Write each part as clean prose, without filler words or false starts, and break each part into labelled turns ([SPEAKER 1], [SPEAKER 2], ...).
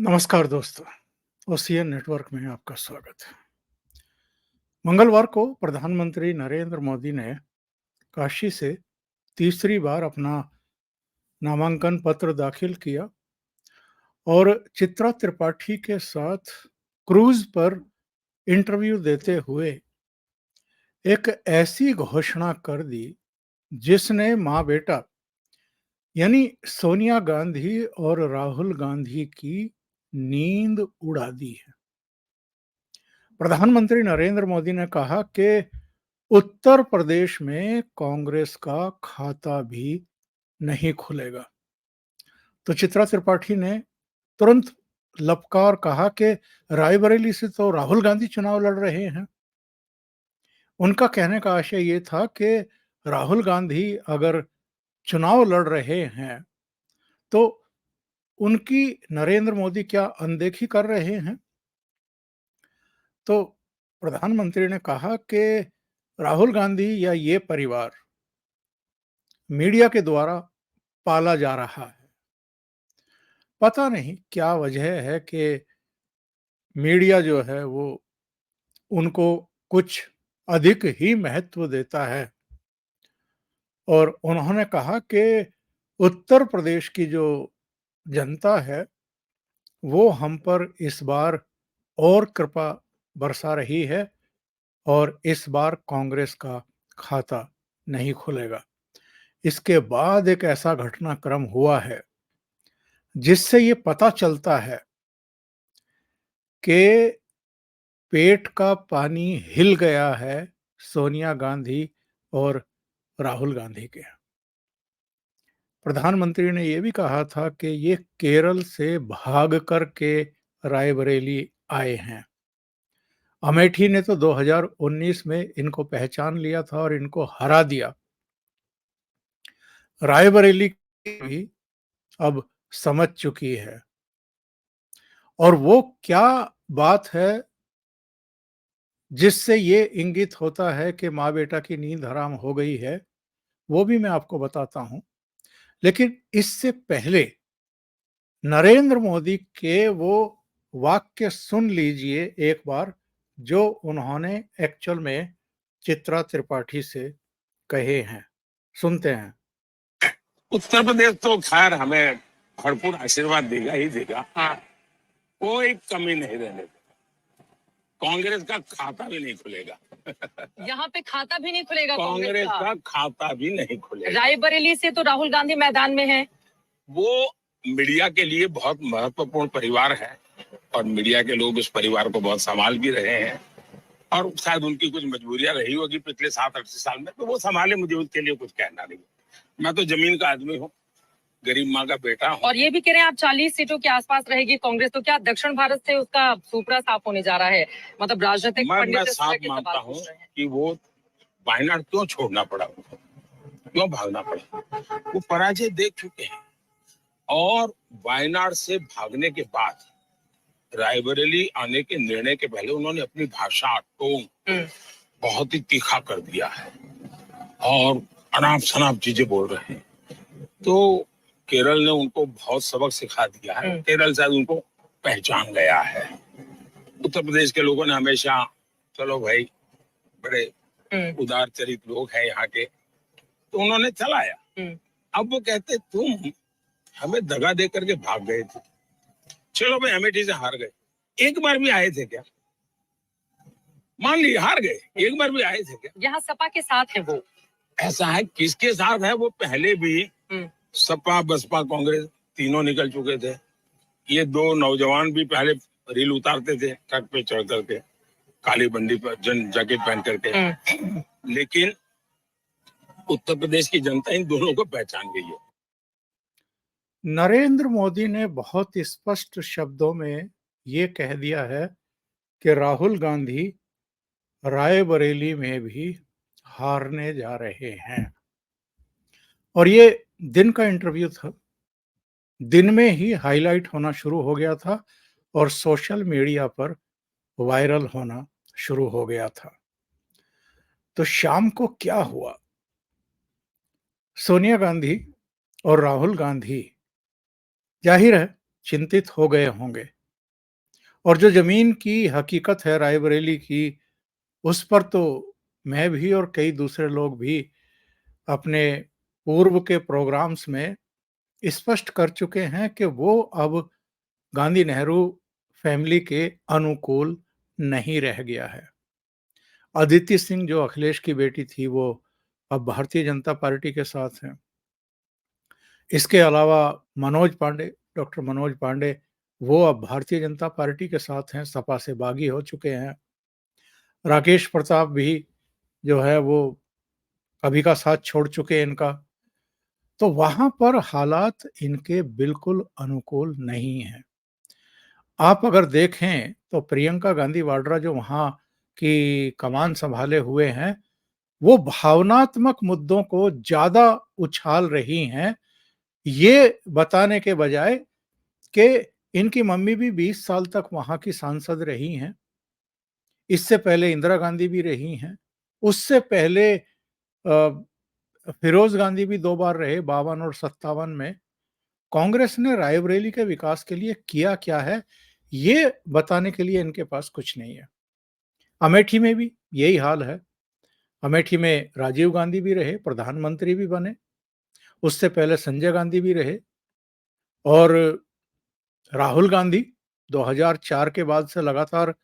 [SPEAKER 1] नमस्कार दोस्तों, OCN network में आपका स्वागत है। मंगलवार को प्रधानमंत्री नरेंद्र मोदी ने काशी से तीसरी बार अपना नामांकन पत्र दाखिल किया और चित्रा त्रिपाठी के साथ क्रूज पर इंटरव्यू देते हुए एक ऐसी घोषणा कर दी जिसने माँ बेटा यानी सोनिया गांधी और राहुल गांधी की नींद उड़ा दी है। प्रधानमंत्री नरेंद्र मोदी ने कहा कि उत्तर प्रदेश में कांग्रेस का खाता भी नहीं खुलेगा। तो चित्रा त्रिपाठी ने तुरंत लपकार कहा कि रायबरेली से तो राहुल गांधी चुनाव लड़ रहे हैं। उनका कहने का आशय ये था कि राहुल गांधी अगर चुनाव लड़ रहे हैं तो उनकी नरेंद्र मोदी क्या अनदेखी कर रहे हैं। तो प्रधानमंत्री ने कहा कि राहुल गांधी या ये परिवार मीडिया के द्वारा पाला जा रहा है। पता नहीं क्या वजह है कि मीडिया जो है वो उनको कुछ अधिक ही महत्व देता है और उन्होंने कहा कि उत्तर प्रदेश की जो जनता है वो हम पर इस बार और कृपा बरसा रही है और इस बार कांग्रेस का खाता नहीं खुलेगा। इसके बाद एक ऐसा घटनाक्रम हुआ है जिससे ये पता चलता है कि पेट का पानी हिल गया है सोनिया गांधी और राहुल गांधी के। प्रधानमंत्री ने यह भी कहा था कि ये केरल से भाग कर के रायबरेली आए हैं। अमेठी ने तो 2019 में इनको पहचान लिया था और इनको हरा दिया। रायबरेली भी अब समझ चुकी है और वो क्या बात है जिससे ये इंगित होता है कि माँ बेटा की नींद हराम हो गई है, वो भी मैं आपको बताता हूं। लेकिन इससे पहले नरेंद्र मोदी के वो वाक्य सुन लीजिए एक बार, जो उन्होंने एक्चुअल में चित्रा त्रिपाठी से कहे हैं। सुनते हैं।
[SPEAKER 2] उत्तर प्रदेश तो खैर हमें भरपूर आशीर्वाद देगा ही देगा। हाँ। कोई कमी नहीं रहने देगा। कांग्रेस का खाता भी नहीं खुलेगा।
[SPEAKER 3] यहाँ पे खाता भी नहीं खुलेगा
[SPEAKER 2] कांग्रेस का खाता भी नहीं खुलेगा।
[SPEAKER 3] रायबरेली से तो राहुल गांधी मैदान में है।
[SPEAKER 2] वो मीडिया के लिए बहुत महत्वपूर्ण परिवार है और मीडिया के लोग उस परिवार को बहुत संभाल भी रहे हैं और शायद उनकी कुछ मजबूरियां रही होगी पिछले 7-8 साल में, तो वो संभाले। मुझे उसके लिए कुछ कहना नहीं। मैं तो जमीन का आदमी हूँ, गरीब माँ का बेटा हूँ।
[SPEAKER 3] और ये भी कह रहे हैं आप 40 सीटों के आसपास रहेगी कांग्रेस, तो क्या दक्षिण भारत से उसका सुपड़ा साफ होने जा रहा है? मतलब राजनीतिक
[SPEAKER 2] मैं साफ मानता हूँ कि वो वायनाड क्यों छोड़ना पड़ा, क्यों भागना पड़ा। वो पराजय देख चुके हैं और वायनाड से भागने के बाद रायबरेली आने के निर्णय के पहले उन्होंने अपनी भाषा टोन बहुत ही तीखा कर दिया है और अनाप शनाप चीजें बोल रहे हैं। तो केरल ने उनको बहुत सबक सिखा दिया है। केरल शायद उनको पहचान गया है। उत्तर प्रदेश के लोगों ने हमेशा चलो भाई बड़े उदार चरित लोग हैं यहाँ के, तो उन्होंने चलाया। अब वो कहते तुम हमें दगा दे करके भाग गए थे, चलो भाई अमेठी से हार गए, एक बार भी आए थे क्या? मान लीजिए हार गए, एक बार भी आए थे क्या?
[SPEAKER 3] यहाँ सपा के साथ है वो।
[SPEAKER 2] ऐसा है, किसके साथ है? वो पहले भी सपा बसपा कांग्रेस तीनों निकल चुके थे। ये दो नौजवान भी पहले रील उतारते थे ट्रक पे चढ़ करके, काली बंडी पर जैकेट पहन करके। लेकिन उत्तर प्रदेश की जनता इन दोनों को पहचान गई है।
[SPEAKER 1] नरेंद्र मोदी ने बहुत स्पष्ट शब्दों में ये कह दिया है कि राहुल गांधी रायबरेली में भी हारने जा रहे हैं और ये दिन का इंटरव्यू था। दिन में ही हाईलाइट होना शुरू हो गया था और सोशल मीडिया पर वायरल होना शुरू हो गया था। तो शाम को क्या हुआ? सोनिया गांधी और राहुल गांधी जाहिर है चिंतित हो गए होंगे। और जो ज़मीन की हकीकत है रायबरेली की, उस पर तो मैं भी और कई दूसरे लोग भी अपने पूर्व के प्रोग्राम्स में स्पष्ट कर चुके हैं कि वो अब गांधी नेहरू फैमिली के अनुकूल नहीं रह गया है। अदिति सिंह जो अखिलेश की बेटी थी, वो अब भारतीय जनता पार्टी के साथ हैं। इसके अलावा मनोज पांडे, डॉक्टर मनोज पांडे, वो अब भारतीय जनता पार्टी के साथ हैं, सपा से बागी हो चुके हैं। राकेश प्रताप भी जो है वो अभी का साथ छोड़ चुके हैं इनका। तो वहां पर हालात इनके बिल्कुल अनुकूल नहीं हैं। आप अगर देखें तो प्रियंका गांधी वाड्रा जो वहां की कमान संभाले हुए हैं, वो भावनात्मक मुद्दों को ज्यादा उछाल रही हैं, ये बताने के बजाय कि इनकी मम्मी भी 20 साल तक वहां की सांसद रही हैं। इससे पहले इंदिरा गांधी भी रही हैं। उससे पहले फिरोज गांधी भी 2 बार रहे, 52 और 57 में। कांग्रेस ने रायबरेली के विकास के लिए किया क्या है, ये बताने के लिए इनके पास कुछ नहीं है। अमेठी में भी यही हाल है। अमेठी में राजीव गांधी भी रहे, प्रधानमंत्री भी बने। उससे पहले संजय गांधी भी रहे और राहुल गांधी 2004 के बाद से लगातार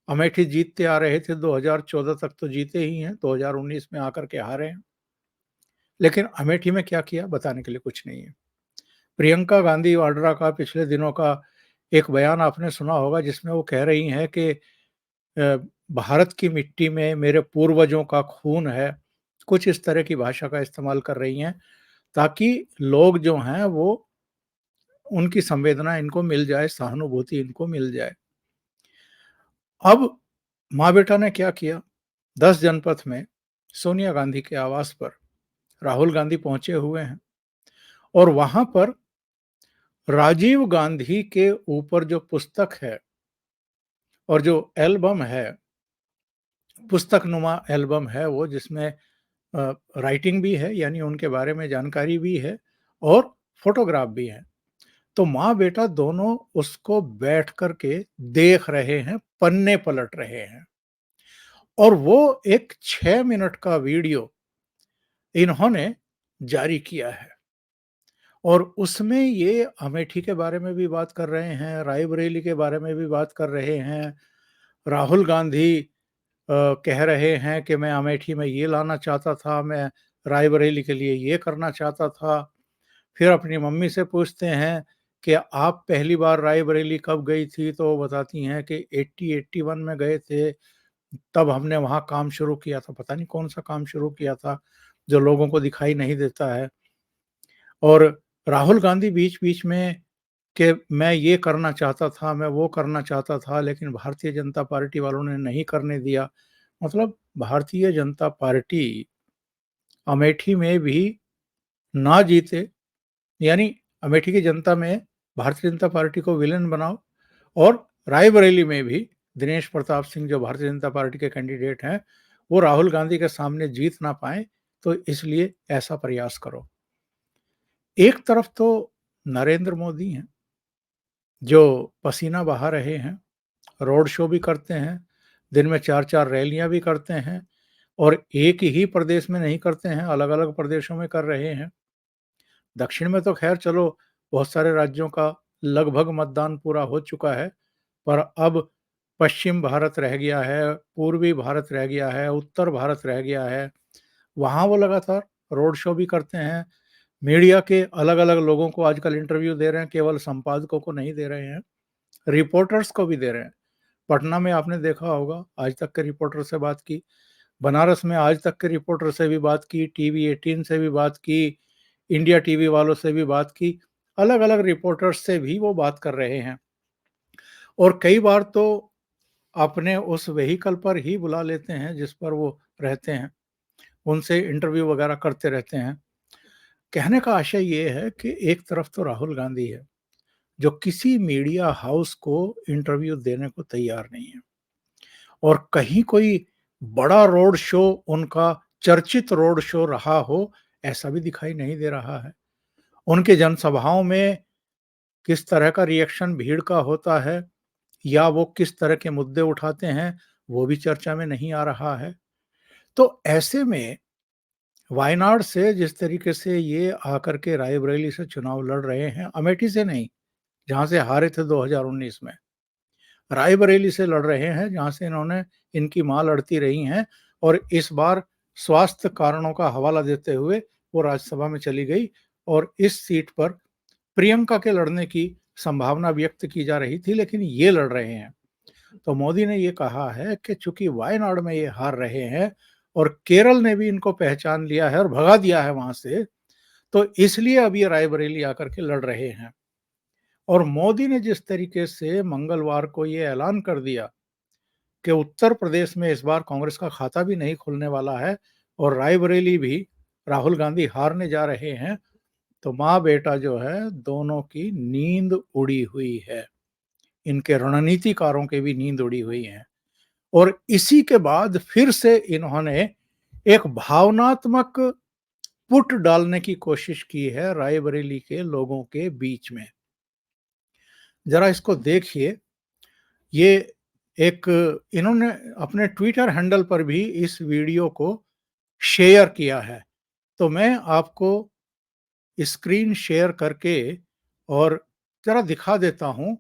[SPEAKER 1] अमेठी जीतते आ रहे थे। 2014 तक तो जीते ही हैं, 2019 में आकर के हारे हैं। लेकिन अमेठी में क्या किया, बताने के लिए कुछ नहीं है। प्रियंका गांधी वाड्रा का पिछले दिनों का एक बयान आपने सुना होगा, जिसमें वो कह रही हैं कि भारत की मिट्टी में मेरे पूर्वजों का खून है। कुछ इस तरह की भाषा का इस्तेमाल कर रही हैं, ताकि लोग जो हैं वो उनकी संवेदना इनको मिल जाए, सहानुभूति इनको मिल जाए। अब माँ-बेटा ने क्या किया, 10 जनपथ में सोनिया गांधी के आवास पर राहुल गांधी पहुंचे हुए हैं और वहां पर राजीव गांधी के ऊपर जो पुस्तक है और जो एल्बम है, पुस्तक नुमा एल्बम है वो, जिसमें राइटिंग भी है, यानी उनके बारे में जानकारी भी है और फोटोग्राफ भी है। तो माँ बेटा दोनों उसको बैठ कर के देख रहे हैं, पन्ने पलट रहे हैं। और वो एक 6 मिनट का वीडियो इन्होंने जारी किया है और उसमें ये अमेठी के बारे में भी बात कर रहे हैं, रायबरेली के बारे में भी बात कर रहे हैं। राहुल गांधी कह रहे हैं कि मैं अमेठी में ये लाना चाहता था, मैं रायबरेली के लिए ये करना चाहता था। फिर अपनी मम्मी से पूछते हैं कि आप पहली बार रायबरेली कब गई थी, तो वो बताती हैं कि 80-81 में गए थे, तब हमने वहाँ काम शुरू किया था। पता नहीं कौन-सा काम शुरू किया था, जो लोगों को दिखाई नहीं देता है। और राहुल गांधी बीच-बीच में कि मैं ये करना चाहता था, मैं वो करना चाहता था, लेकिन भारतीय जनता पार्टी वालों ने नहीं करने दिया। मतलब भारतीय जनता पार्टी अमेठी में भी ना जीते, यानी अमेठी की जनता में भारतीय जनता पार्टी को विलेन बनाओ, और रायबरेली में भी दिनेश प्रताप सिंह जो भारतीय जनता पार्टी के कैंडिडेट हैं, वो राहुल गांधी के सामने जीत ना पाए, तो इसलिए ऐसा प्रयास करो। एक तरफ तो नरेंद्र मोदी हैं, जो पसीना बहा रहे हैं, रोड शो भी करते हैं, दिन में 4-4 रैलियां भी करते हैं और एक ही प्रदेश में नहीं करते हैं, अलग-अलग प्रदेशों में कर रहे हैं। दक्षिण में तो खैर चलो बहुत सारे राज्यों का लगभग मतदान पूरा हो चुका है, पर अब पश्चिम भारत रह गया है, पूर्वी भारत रह गया है, उत्तर भारत रह गया है। वहाँ वो लगातार रोड शो भी करते हैं। मीडिया के अलग-अलग लोगों को आजकल इंटरव्यू दे रहे हैं, केवल संपादकों को नहीं दे रहे हैं, रिपोर्टर्स को भी दे रहे हैं। पटना में आपने देखा होगा, आज तक के रिपोर्टर से बात की, बनारस में आज तक के रिपोर्टर से भी बात की, टीवी 18 से भी बात की, इंडिया टीवी वालों से भी बात की, अलग-अलग रिपोर्टर्स से भी वो बात कर रहे हैं। और कई बार तो अपने उस व्हीकल पर ही बुला लेते हैं जिस पर वो रहते हैं, उनसे इंटरव्यू वगैरह करते रहते हैं। कहने का आशय ये है कि एक तरफ तो राहुल गांधी है, जो किसी मीडिया हाउस को इंटरव्यू देने को तैयार नहीं है, और कहीं कोई बड़ा रोड शो, उनका चर्चित रोड शो रहा हो, ऐसा भी दिखाई नहीं दे रहा है। उनके जनसभाओं में किस तरह का रिएक्शन भीड़ का होता है या वो किस तरह के मुद्दे उठाते हैं, वो भी चर्चा में नहीं आ रहा है। तो ऐसे में वायनाड से जिस तरीके से ये आकर के रायबरेली से चुनाव लड़ रहे हैं, अमेठी से नहीं, जहाँ से हारे थे 2019 में, रायबरेली से लड़ रहे हैं, जहाँ से इनकी माँ लड़ती रही हैं और इस बार स्वास्थ्य कारणों का हवाला देते हुए वो राज्यसभा में चली गई और इस सीट पर प्रियंका के लड़ने की संभावना व्यक्त की जा रही थी, लेकिन ये लड़ रहे हैं। तो मोदी ने ये कहा है कि चूंकि वायनाड में ये हार रहे हैं और केरल ने भी इनको पहचान लिया है और भगा दिया है वहां से, तो इसलिए अब ये रायबरेली आकर के लड़ रहे हैं। और मोदी ने जिस तरीके से मंगलवार को ये ऐलान कर दिया कि उत्तर प्रदेश में इस बार कांग्रेस का खाता भी नहीं खुलने वाला है और रायबरेली भी राहुल गांधी हारने जा रहे हैं, तो माँ बेटा जो है दोनों की नींद उड़ी हुई है। इनके रणनीतिकारों की भी नींद उड़ी हुई है और इसी के बाद फिर से इन्होंने एक भावनात्मक पुट डालने की कोशिश की है रायबरेली के लोगों के बीच में। जरा इसको देखिए, ये एक इन्होंने अपने ट्विटर हैंडल पर भी इस वीडियो को शेयर किया है। तो मैं आपको स्क्रीन शेयर करके और जरा दिखा देता हूं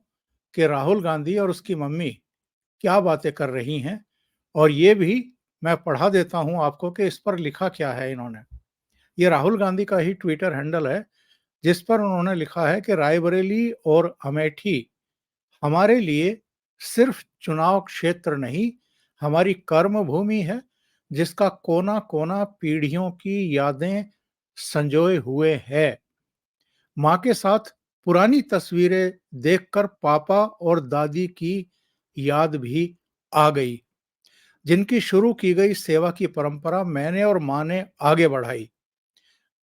[SPEAKER 1] कि राहुल गांधी और उसकी मम्मी क्या बातें कर रही हैं, और ये भी मैं पढ़ा देता हूं आपको कि इस पर लिखा क्या है इन्होंने। ये राहुल गांधी का ही ट्विटर हैंडल है जिस पर उन्होंने लिखा है कि रायबरेली और अमेठी हमारे लिए सिर्फ चुनाव क्षेत्र नहीं, हमारी कर्म भूमि है जिसका कोना कोना पीढ़ियों की यादें संजोए हुए है। माँ के साथ पुरानी तस्वीरें देखकर पापा और दादी की याद भी आ गई, जिनकी शुरू की गई सेवा की परंपरा मैंने और माँ ने आगे बढ़ाई।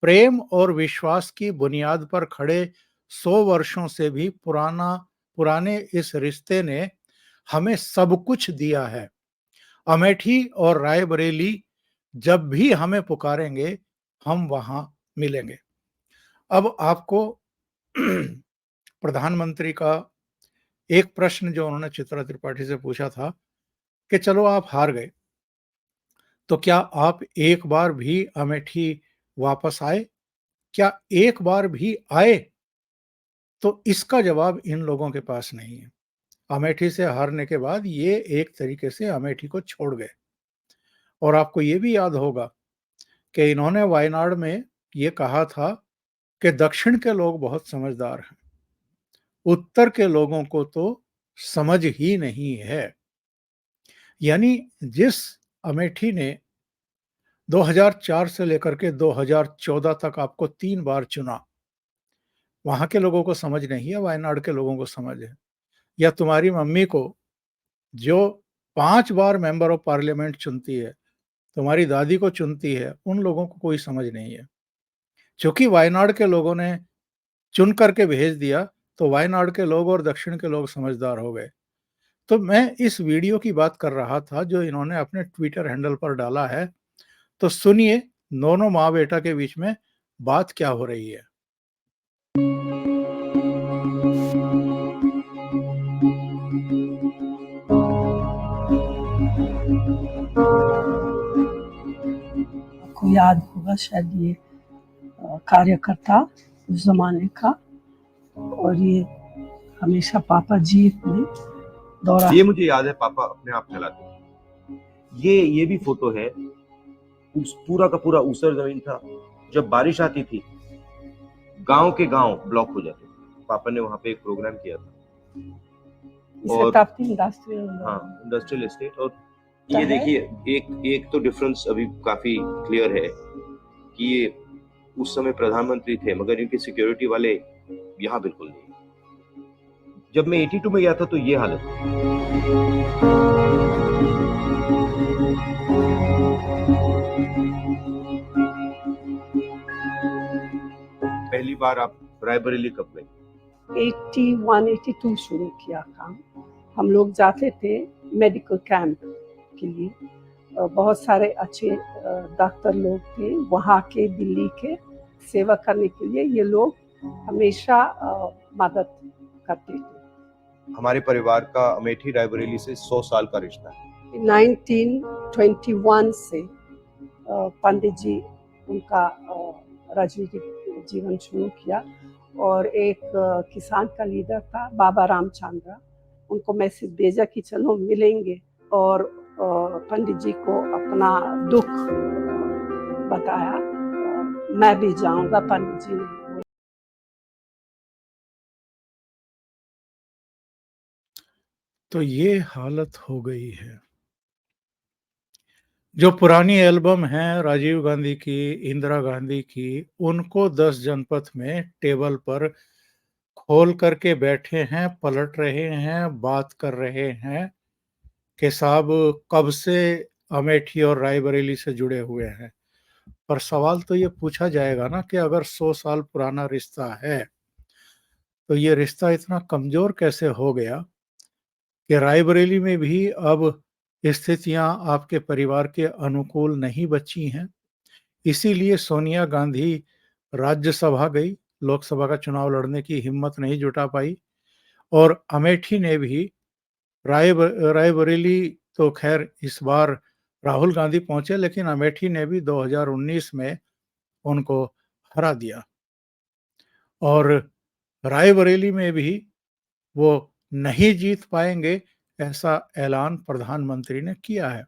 [SPEAKER 1] प्रेम और विश्वास की बुनियाद पर खड़े 100 वर्षों से भी पुराने इस रिश्ते ने हमें सब कुछ दिया है। अमेठी और रायबरेली जब भी हमें पुकारेंगे, हम वहां मिलेंगे। अब आपको प्रधानमंत्री का एक प्रश्न जो उन्होंने चित्रा त्रिपाठी से पूछा था कि चलो आप हार गए, तो क्या आप एक बार भी अमेठी वापस आए? क्या एक बार भी आए? तो इसका जवाब इन लोगों के पास नहीं है। अमेठी से हारने के बाद ये एक तरीके से अमेठी को छोड़ गए। और आपको ये भी याद होगा कि इन्होंने वायनाड में ये कहा था कि दक्षिण के लोग बहुत समझदार हैं, उत्तर के लोगों को तो समझ ही नहीं है। यानी जिस अमेठी ने 2004 से लेकर के 2014 तक आपको 3 बार चुना, वहां के लोगों को समझ नहीं है, वायनाड के लोगों को समझ है। या तुम्हारी मम्मी को जो 5 बार मेंबर ऑफ पार्लियामेंट चुनती है, तुम्हारी दादी को चुनती है, उन लोगों को कोई समझ नहीं है। क्योंकि वायनाड के लोगों ने चुन करके भेज दिया, तो वायनाड के लोग और दक्षिण के लोग समझदार हो गए। तो मैं इस वीडियो की बात कर रहा था जो इन्होंने अपने ट्विटर हैंडल पर डाला है। तो सुनिए दोनों माँ बेटा के बीच में बात क्या हो रही है।
[SPEAKER 4] आपको याद होगा शायद ये कार्यकर्ता उस जमाने का, और ये हमेशा पापा जीप में दौरा।
[SPEAKER 5] ये मुझे याद है, पापा अपने आप चलाते थे। ये भी फोटो है, उस पूरा का पूरा ऊसर जमीन था। जब बारिश आती थी, गांव के गांव ब्लॉक हो जाते थे। पापा ने वहां पे एक प्रोग्राम किया था, और इंडस्ट्रियल एस्टेट। और ये देखिए, एक तो डिफरेंस अभी काफी क्लियर है कि ये उस समय प्रधानमंत्री थे, मगर इनके सिक्योरिटी वाले यहाँ बिल्कुल नहीं। जब मैं 82 में गया था तो ये हालत थी। पहली बार आप रायबरेली कब गए?
[SPEAKER 4] 81-82 शुरू किया काम। हम लोग जाते थे मेडिकल कैंप के लिए। बहुत सारे अच्छे डॉक्टर लोग थे वहाँ के, दिल्ली के, सेवा करने के लिए। ये लोग हमेशा मदद करते थे।
[SPEAKER 5] हमारे परिवार का अमेठी रायबरेली से 100 साल का रिश्ता है।
[SPEAKER 4] 1921 से पंडित जी उनका राजनीतिक जीवन शुरू किया और एक किसान का लीडर था बाबा रामचंद्र, उनको मैसेज भेजा कि चलो मिलेंगे और पंडित जी को अपना दुख बताया। मैं भी जाऊंगा, पंडित जी ने।
[SPEAKER 1] तो ये हालत हो गई है। जो पुरानी एल्बम है राजीव गांधी की, इंदिरा गांधी की, उनको 10 जनपथ में टेबल पर खोल करके बैठे हैं, पलट रहे हैं, बात कर रहे हैं कि साहब कब से अमेठी और रायबरेली से जुड़े हुए हैं। पर सवाल तो ये पूछा जाएगा ना कि अगर 100 साल पुराना रिश्ता है तो ये रिश्ता इतना कमजोर कैसे हो गया कि रायबरेली में भी अब स्थितियां आपके परिवार के अनुकूल नहीं बची हैं। इसीलिए सोनिया गांधी राज्यसभा गई, लोकसभा का चुनाव लड़ने की हिम्मत नहीं जुटा पाई और अमेठी ने भी रायबरेली तो खैर इस बार राहुल गांधी पहुंचे, लेकिन अमेठी ने भी 2019 में उनको हरा दिया और रायबरेली में भी वो नहीं जीत पाएंगे, ऐसा ऐलान प्रधानमंत्री ने किया है।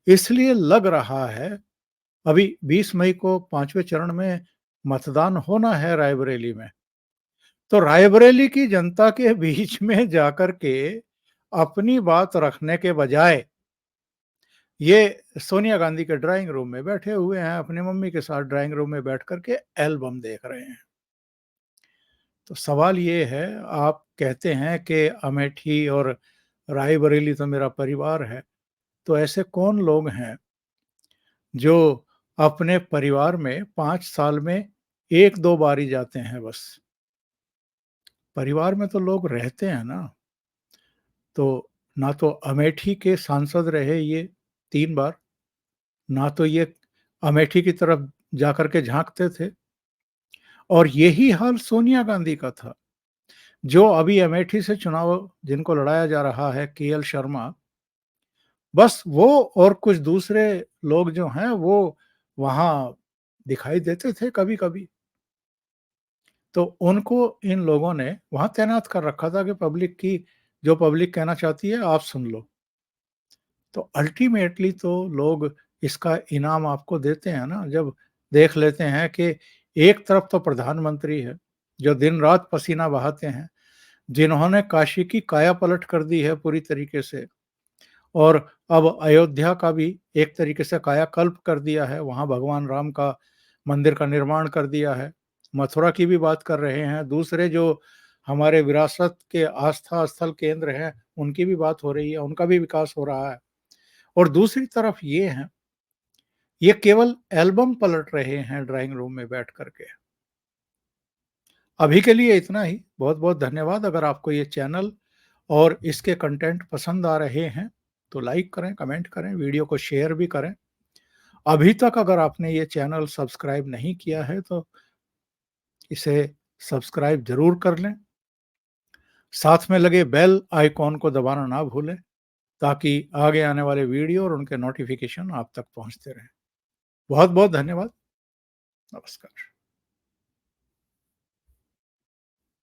[SPEAKER 1] इसलिए लग रहा है अभी 20 मई को 5वें चरण में मतदान होना है रायबरेली में। तो रायबरेली की जनता के बीच में जाकर के अपनी बात रखने के बजाय ये सोनिया गांधी के ड्राइंग रूम में बैठे हुए हैं, अपनी मम्मी के साथ ड्राइंग रूम में बैठ करके एल्बम देख रहे हैं। तो सवाल ये है, आप कहते हैं कि अमेठी और रायबरेली तो मेरा परिवार है, तो ऐसे कौन लोग हैं जो अपने परिवार में 5 साल में 1-2 बार ही जाते हैं बस? परिवार में तो लोग रहते हैं ना। तो ना तो अमेठी के सांसद रहे ये 3 बार, ना तो ये अमेठी की तरफ जाकर के झांकते थे और यही हाल सोनिया गांधी का था। जो अभी अमेठी से चुनाव जिनको लड़ाया जा रहा है, केएल शर्मा, बस वो और कुछ दूसरे लोग जो हैं वो वहां दिखाई देते थे कभी-कभी। तो उनको इन लोगों ने वहां तैनात कर रखा था कि पब्लिक की जो पब्लिक कहना चाहती है आप सुन लो। तो अल्टीमेटली तो लोग इसका इनाम आपको देते हैं ना, जब देख लेते हैं कि एक तरफ तो प्रधानमंत्री है जो दिन रात पसीना बहाते हैं, जिन्होंने काशी की काया पलट कर दी है पूरी तरीके से और अब अयोध्या का भी एक तरीके से कायाकल्प कर दिया है, वहां भगवान राम का मंदिर का निर्माण कर दिया है, मथुरा की भी बात कर रहे हैं, दूसरे जो हमारे विरासत के आस्था स्थल केंद्र हैं उनकी भी बात हो रही है, उनका भी विकास हो रहा है। और दूसरी तरफ ये है, ये केवल एल्बम पलट रहे हैं ड्राइंग रूम में बैठ करके। अभी के लिए इतना ही। बहुत बहुत धन्यवाद। अगर आपको ये चैनल और इसके कंटेंट पसंद आ रहे हैं तो लाइक करें, कमेंट करें, वीडियो को शेयर भी करें। अभी तक अगर आपने ये चैनल सब्सक्राइब नहीं किया है तो इसे सब्सक्राइब जरूर कर लें, साथ में लगे बेल आइकॉन को दबाना ना भूलें ताकि आगे आने वाले वीडियो और उनके नोटिफिकेशन आप तक पहुंचते रहें। बहुत बहुत धन्यवाद। नमस्कार।